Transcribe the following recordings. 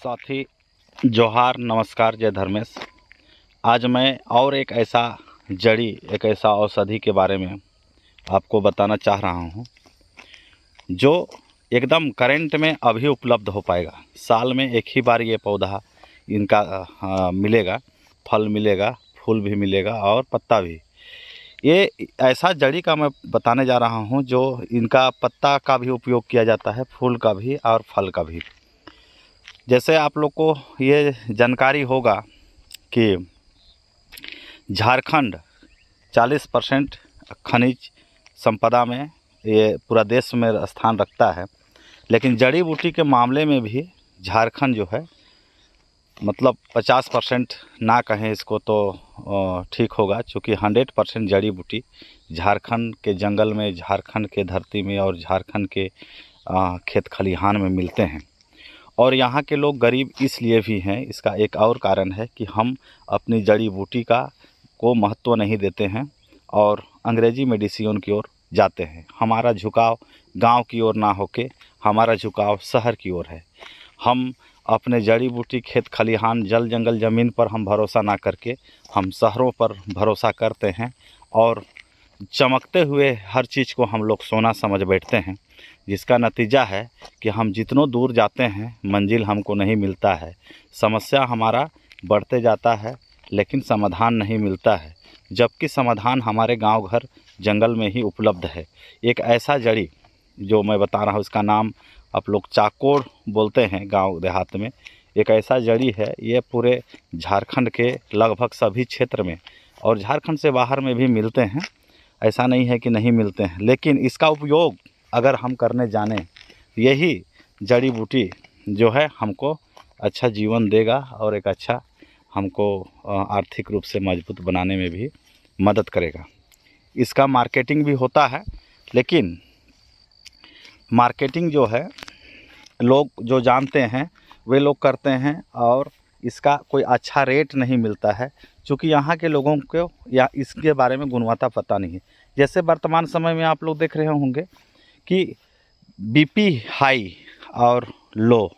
साथी जोहार, नमस्कार, जय धर्मेश। आज मैं और एक ऐसा औषधि के बारे में आपको बताना चाह रहा हूँ जो एकदम करंट में अभी उपलब्ध हो पाएगा। साल में एक ही बार ये पौधा इनका मिलेगा, फल मिलेगा, फूल भी मिलेगा और पत्ता भी। ये ऐसा जड़ी का मैं बताने जा रहा हूँ जो इनका पत्ता का भी उपयोग किया जाता है, फूल का भी और फल का भी। जैसे आप लोग को ये जानकारी होगा कि झारखंड 40% खनिज संपदा में ये पूरा देश में स्थान रखता है, लेकिन जड़ी बूटी के मामले में भी झारखंड जो है मतलब 50% ना कहें इसको तो ठीक होगा, क्योंकि 100% जड़ी बूटी झारखंड के जंगल में, झारखंड के धरती में और झारखंड के खेत खलिहान में मिलते हैं। और यहाँ के लोग गरीब इसलिए भी हैं, इसका एक और कारण है कि हम अपनी जड़ी बूटी को महत्व नहीं देते हैं और अंग्रेज़ी मेडिसिन की ओर जाते हैं। हमारा झुकाव गांव की ओर ना होके हमारा झुकाव शहर की ओर है। हम अपने जड़ी बूटी, खेत खलिहान, जल जंगल ज़मीन पर हम भरोसा ना करके हम शहरों पर भरोसा करते हैं और चमकते हुए हर चीज़ को हम लोग सोना समझ बैठते हैं, जिसका नतीजा है कि हम जितनों दूर जाते हैं मंजिल हमको नहीं मिलता है। समस्या हमारा बढ़ते जाता है लेकिन समाधान नहीं मिलता है, जबकि समाधान हमारे गांव घर जंगल में ही उपलब्ध है। एक ऐसा जड़ी जो मैं बता रहा हूँ, इसका नाम आप लोग चाकोर बोलते हैं गांव देहात में। एक ऐसा जड़ी है, ये पूरे झारखंड के लगभग सभी क्षेत्र में और झारखंड से बाहर में भी मिलते हैं, ऐसा नहीं है कि नहीं मिलते हैं। लेकिन इसका उपयोग अगर हम करने जाने, यही जड़ी बूटी जो है हमको अच्छा जीवन देगा और एक अच्छा हमको आर्थिक रूप से मजबूत बनाने में भी मदद करेगा। इसका मार्केटिंग भी होता है, लेकिन मार्केटिंग जो है लोग जो जानते हैं वे लोग करते हैं और इसका कोई अच्छा रेट नहीं मिलता है, क्योंकि यहाँ के लोगों को या इसके बारे में गुणवत्ता पता नहीं है। जैसे वर्तमान समय में आप लोग देख रहे होंगे कि बीपी हाई और लो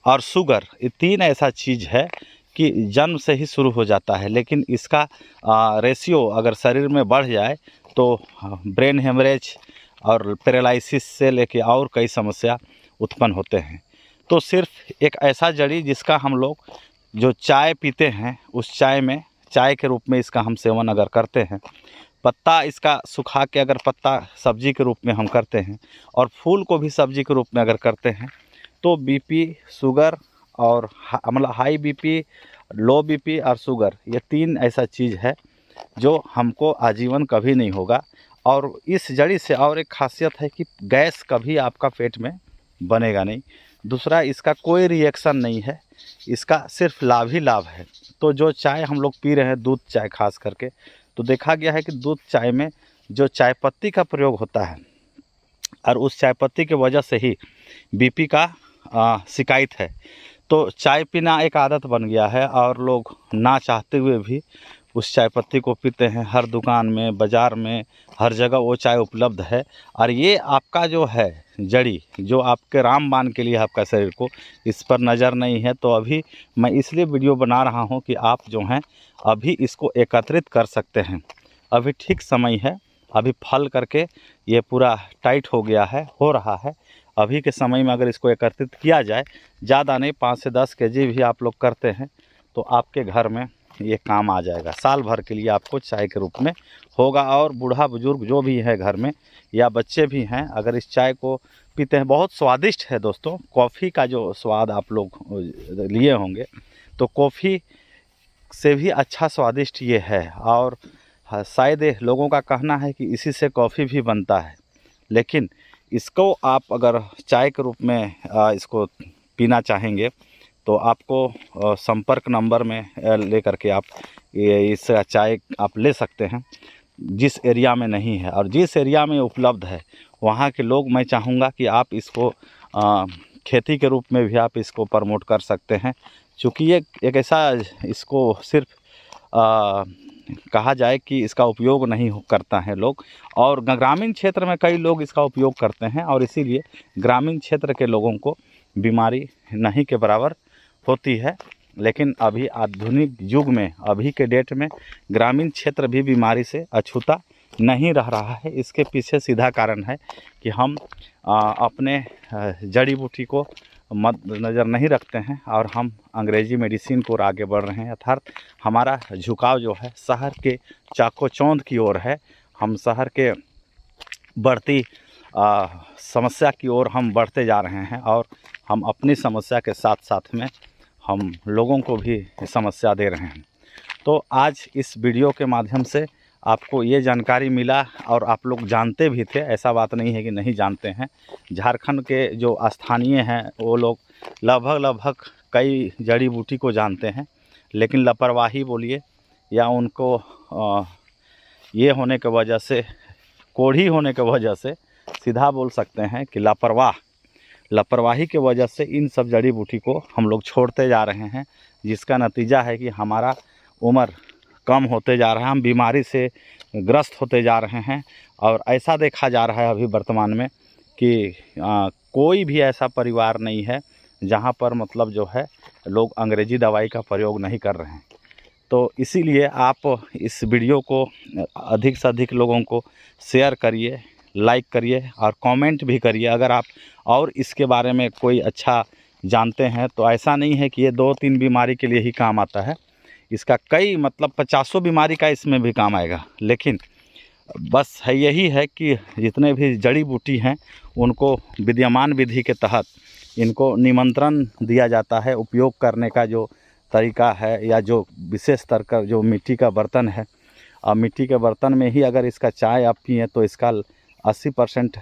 और शुगर, ये तीन ऐसा चीज़ है कि जन्म से ही शुरू हो जाता है, लेकिन इसका रेशियो अगर शरीर में बढ़ जाए तो ब्रेन हेमरेज और पैरालिसिस से लेके और कई समस्या उत्पन्न होते हैं। तो सिर्फ एक ऐसा जड़ी जिसका हम लोग जो चाय पीते हैं उस चाय के रूप में इसका हम सेवन अगर करते हैं, पत्ता इसका सुखा के अगर पत्ता सब्जी के रूप में हम करते हैं और फूल को भी सब्जी के रूप में अगर करते हैं, तो बीपी, शुगर और मतलब हाई बीपी, लो बीपी और शुगर, ये तीन ऐसा चीज़ है जो हमको आजीवन कभी नहीं होगा। और इस जड़ी से और एक खासियत है कि गैस कभी आपका पेट में बनेगा नहीं। दूसरा, इसका कोई रिएक्शन नहीं है, इसका सिर्फ लाभ ही लाभ है। तो जो चाय हम लोग पी रहे हैं, दूध चाय खास करके, तो देखा गया है कि दूध चाय में जो चाय पत्ती का प्रयोग होता है और उस चाय पत्ती के वजह से ही बीपी का शिकायत है। तो चाय पीना एक आदत बन गया है और लोग ना चाहते हुए भी उस चाय पत्ती को पीते हैं। हर दुकान में, बाज़ार में, हर जगह वो चाय उपलब्ध है। और ये आपका जो है जड़ी, जो आपके रामबाण के लिए आपका शरीर को, इस पर नज़र नहीं है। तो अभी मैं इसलिए वीडियो बना रहा हूँ कि आप जो हैं अभी इसको एकत्रित कर सकते हैं। अभी ठीक समय है, अभी फल करके ये पूरा टाइट हो गया है, हो रहा है। अभी के समय में अगर इसको एकत्रित किया जाए, ज़्यादा नहीं 5 से 10 केजी भी आप लोग करते हैं तो आपके घर में ये काम आ जाएगा। साल भर के लिए आपको चाय के रूप में होगा। और बूढ़ा बुजुर्ग जो भी है घर में या बच्चे भी हैं, अगर इस चाय को पीते हैं, बहुत स्वादिष्ट है दोस्तों। कॉफ़ी का जो स्वाद आप लोग लिए होंगे, तो कॉफ़ी से भी अच्छा स्वादिष्ट ये है। और शायद लोगों का कहना है कि इसी से कॉफ़ी भी बनता है, लेकिन इसको आप अगर चाय के रूप में इसको पीना चाहेंगे तो आपको संपर्क नंबर में ले करके आप इस चाय आप ले सकते हैं। जिस एरिया में नहीं है और जिस एरिया में उपलब्ध है वहाँ के लोग, मैं चाहूँगा कि आप इसको खेती के रूप में भी आप इसको प्रमोट कर सकते हैं, क्योंकि ये एक ऐसा, इसको सिर्फ कहा जाए कि इसका उपयोग नहीं करता है लोग। और ग्रामीण क्षेत्र में कई लोग इसका उपयोग करते हैं और इसीलिए ग्रामीण क्षेत्र के लोगों को बीमारी नहीं के बराबर होती है। लेकिन अभी आधुनिक युग में, अभी के डेट में ग्रामीण क्षेत्र भी बीमारी से अछूता नहीं रह रहा है। इसके पीछे सीधा कारण है कि हम अपने जड़ी बूटी को मद्देनज़र नहीं रखते हैं और हम अंग्रेज़ी मेडिसिन को आगे बढ़ रहे हैं। अर्थात हमारा झुकाव जो है शहर के चाकोचौंध की ओर है। हम शहर के बढ़ती समस्या की ओर हम बढ़ते जा रहे हैं और हम अपनी समस्या के साथ साथ में हम लोगों को भी समस्या दे रहे हैं। तो आज इस वीडियो के माध्यम से आपको ये जानकारी मिला और आप लोग जानते भी थे, ऐसा बात नहीं है कि नहीं जानते हैं। झारखंड के जो स्थानीय हैं वो लोग लगभग कई जड़ी बूटी को जानते हैं, लेकिन लापरवाही बोलिए या उनको ये होने की वजह से, कोढ़ी होने की वजह से सीधा बोल सकते हैं कि लापरवाही की वजह से इन सब जड़ी बूटी को हम लोग छोड़ते जा रहे हैं, जिसका नतीजा है कि हमारा उम्र कम होते जा रहा है, हम बीमारी से ग्रस्त होते जा रहे हैं। और ऐसा देखा जा रहा है अभी वर्तमान में कि कोई भी ऐसा परिवार नहीं है जहाँ पर मतलब जो है लोग अंग्रेज़ी दवाई का प्रयोग नहीं कर रहे हैं। तो इसीलिए आप इस वीडियो को अधिक से अधिक लोगों को शेयर करिए, लाइक करिए और कमेंट भी करिए। अगर आप और इसके बारे में कोई अच्छा जानते हैं तो ऐसा नहीं है कि ये 2-3 बीमारी के लिए ही काम आता है, इसका कई मतलब 50 बीमारी का इसमें भी काम आएगा। लेकिन बस है यही है कि जितने भी जड़ी बूटी हैं उनको विद्यमान विधि के तहत इनको निमंत्रण दिया जाता है। उपयोग करने का जो तरीका है या जो विशेष स्तर का जो मिट्टी का बर्तन है, और मिट्टी के बर्तन में ही अगर इसका चाय आप पिएँ तो इसका 80%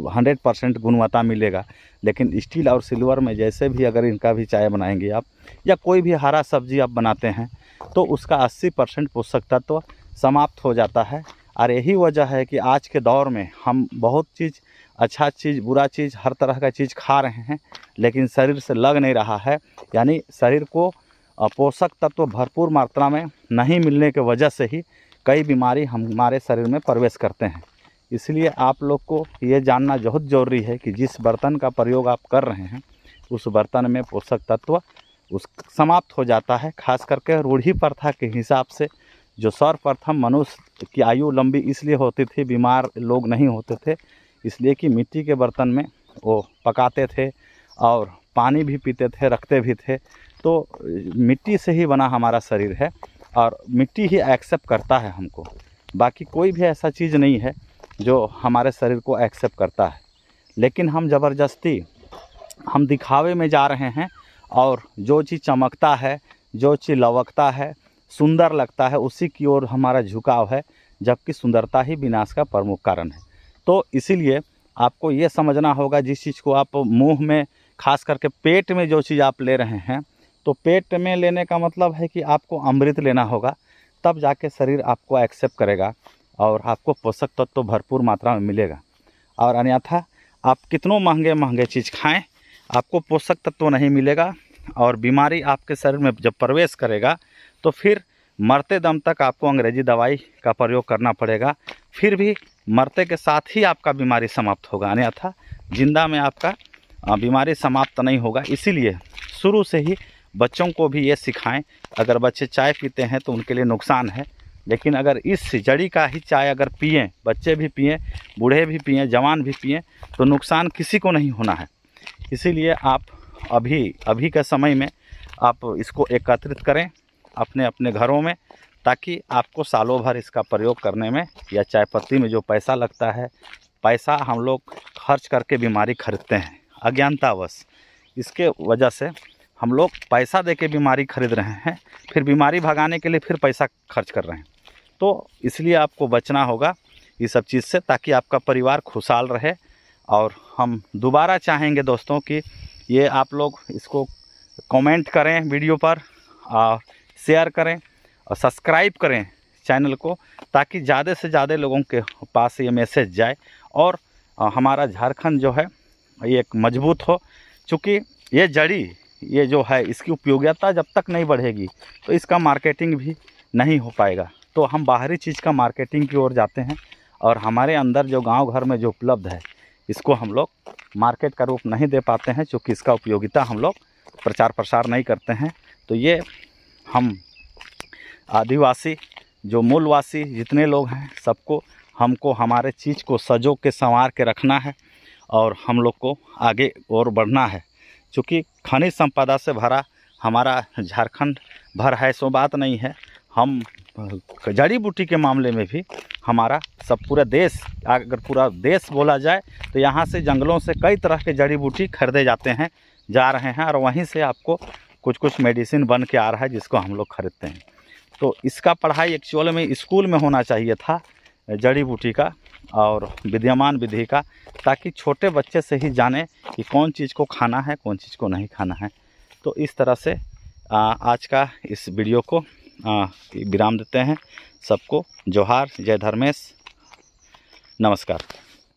100% गुणवत्ता मिलेगा। लेकिन स्टील और सिल्वर में जैसे भी अगर इनका भी चाय बनाएंगे आप या कोई भी हरा सब्जी आप बनाते हैं तो उसका 80% पोषक तत्व समाप्त हो जाता है। और यही वजह है कि आज के दौर में हम बहुत चीज़, अच्छा चीज़, बुरा चीज़, हर तरह का चीज़ खा रहे हैं लेकिन शरीर से लग नहीं रहा है। यानी शरीर को पोषक तत्व भरपूर मात्रा में नहीं मिलने की वजह से ही कई बीमारी हमारे शरीर में प्रवेश करते हैं। इसलिए आप लोग को ये जानना बहुत ज़रूरी है कि जिस बर्तन का प्रयोग आप कर रहे हैं उस बर्तन में पोषक तत्व उस समाप्त हो जाता है। खास करके रूढ़ी प्रथा के हिसाब से जो सर्वप्रथम मनुष्य की आयु लंबी इसलिए होती थी, बीमार लोग नहीं होते थे, इसलिए कि मिट्टी के बर्तन में वो पकाते थे और पानी भी पीते थे, रखते भी थे। तो मिट्टी से ही बना हमारा शरीर है और मिट्टी ही एक्सेप्ट करता है हमको। बाकी कोई भी ऐसा चीज़ नहीं है जो हमारे शरीर को एक्सेप्ट करता है। लेकिन हम ज़बरदस्ती हम दिखावे में जा रहे हैं और जो चीज़ चमकता है, जो चीज़ लवकता है, सुंदर लगता है, उसी की ओर हमारा झुकाव है, जबकि सुंदरता ही विनाश का प्रमुख कारण है। तो इसीलिए आपको ये समझना होगा, जिस चीज़ को आप मुंह में, खास करके पेट में जो चीज़ आप ले रहे हैं, तो पेट में लेने का मतलब है कि आपको अमृत लेना होगा, तब जाके शरीर आपको एक्सेप्ट करेगा और आपको पोषक तत्व तो भरपूर मात्रा में मिलेगा। और अन्यथा आप कितनों महंगे चीज़ खाएं, आपको पोषक तत्व नहीं मिलेगा और बीमारी आपके शरीर में जब प्रवेश करेगा तो फिर मरते दम तक आपको अंग्रेज़ी दवाई का प्रयोग करना पड़ेगा। फिर भी मरते के साथ ही आपका बीमारी समाप्त होगा, अन्यथा जिंदा में आपका बीमारी समाप्त नहीं होगा। इसीलिए शुरू से ही बच्चों को भी ये सिखाएं। अगर बच्चे चाय पीते हैं तो उनके लिए नुकसान है, लेकिन अगर इस जड़ी का ही चाय अगर पिएं, बच्चे भी पिएं, बूढ़े भी पिएं, जवान भी पिएं, तो नुकसान किसी को नहीं होना है। इसीलिए आप अभी के समय में आप इसको एकत्रित करें अपने अपने घरों में, ताकि आपको सालों भर इसका प्रयोग करने में, या चाय पत्ती में जो पैसा लगता है, पैसा हम लोग खर्च करके बीमारी खरीदते हैं अज्ञानतावश। इसके वजह से हम लोग पैसा दे के बीमारी खरीद रहे हैं, फिर बीमारी भगाने के लिए फिर पैसा खर्च कर रहे हैं। तो इसलिए आपको बचना होगा ये सब चीज़ से, ताकि आपका परिवार खुशहाल रहे। और हम दोबारा चाहेंगे दोस्तों कि ये आप लोग इसको कमेंट करें वीडियो पर और शेयर करें और सब्सक्राइब करें चैनल को, ताकि ज़्यादा से ज़्यादा लोगों के पास ये मैसेज जाए और हमारा झारखंड जो है ये एक मजबूत हो। चूँकि ये जड़ी, ये जो है, इसकी उपयोगिता जब तक नहीं बढ़ेगी तो इसका मार्केटिंग भी नहीं हो पाएगा। तो हम बाहरी चीज़ का मार्केटिंग की ओर जाते हैं और हमारे अंदर जो गांव घर में जो उपलब्ध है इसको हम लोग मार्केट का रूप नहीं दे पाते हैं, क्योंकि इसका उपयोगिता हम लोग प्रचार प्रसार नहीं करते हैं। तो ये हम आदिवासी जो मूलवासी जितने लोग हैं सबको हमको हमारे चीज़ को सजो के संवार के रखना है और हम लोग को आगे और बढ़ना है। चूँकि खनिज संपदा से भरा हमारा झारखंड भर है, सो बात नहीं है। हम जड़ी बूटी के मामले में भी हमारा सब पूरा देश, अगर पूरा देश बोला जाए तो यहाँ से जंगलों से कई तरह के जड़ी बूटी खरीदे जाते हैं, जा रहे हैं, और वहीं से आपको कुछ कुछ मेडिसिन बन के आ रहा है जिसको हम लोग खरीदते हैं। तो इसका पढ़ाई एक्चुअल में स्कूल में होना चाहिए था, जड़ी बूटी का और विद्यमान विधि का, ताकि छोटे बच्चे से ही जाने कि कौन चीज़ को खाना है, कौन चीज़ को नहीं खाना है। तो इस तरह से आज का इस वीडियो को विराम देते हैं। सबको जोहार, जय धर्मेश, नमस्कार।